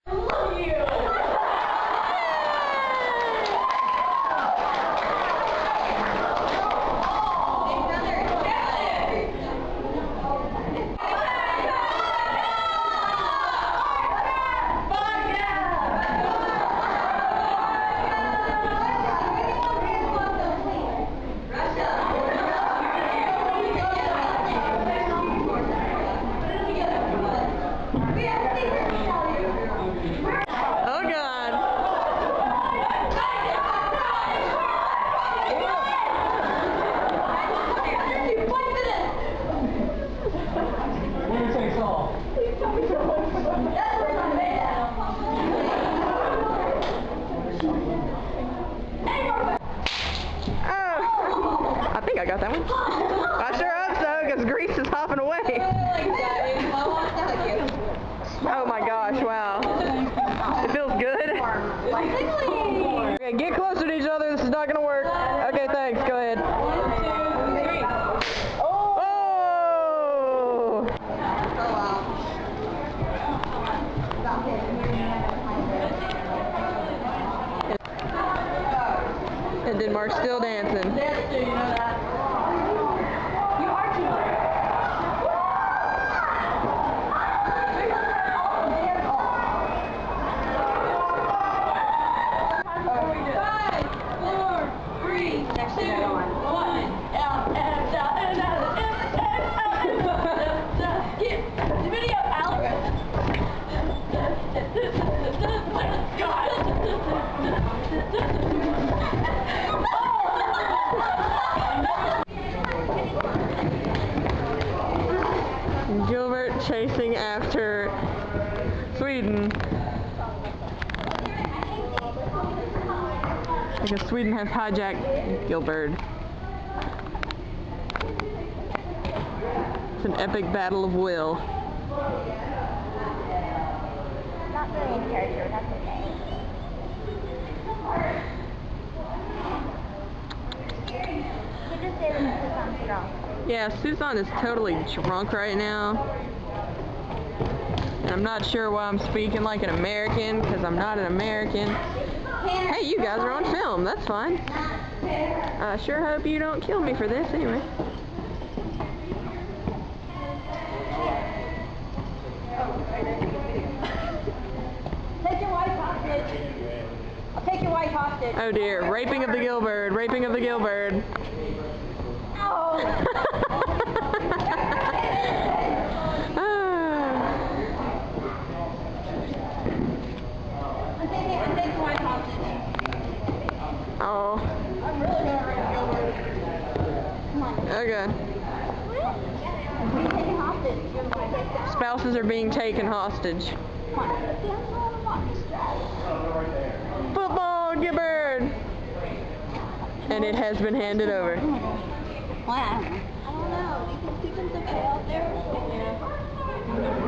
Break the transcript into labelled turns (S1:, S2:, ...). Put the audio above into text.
S1: I think I got that one. I sure hope so, because Grease is hopping away. Oh my gosh, wow. It feels good. Okay, get closer to each other. This is not going to work. Okay, thanks. Go ahead. 1, 2, 3. Oh! And Denmark's still dancing. You know that. You are too late. Gilbert chasing after Sweden. Because Sweden has hijacked Gilbert. It's an epic battle of will.
S2: Not really in character, that's okay. You just say that Susan's drunk.
S1: Yeah, Susan is totally drunk right now. And I'm not sure why I'm speaking like an American, because I'm not an American. Hey, you guys are on film. That's fine. I sure hope you don't kill me for this anyway.
S2: Take your wife hostage. I'll take your wife hostage.
S1: Oh dear, raping of the Gilbert, raping of the Gilbert.
S2: Oh. I'm taking your wife hostage.
S1: Oh.
S2: I'm really gonna rape Gilbert. Come on.
S1: Okay.
S2: I'm taking hostage.
S1: Spouses are being taken hostage.
S2: Come on.
S1: Football, Gilbert! And it has been handed over.
S2: Why? I don't know. Do you think Susan's okay out there? Yeah.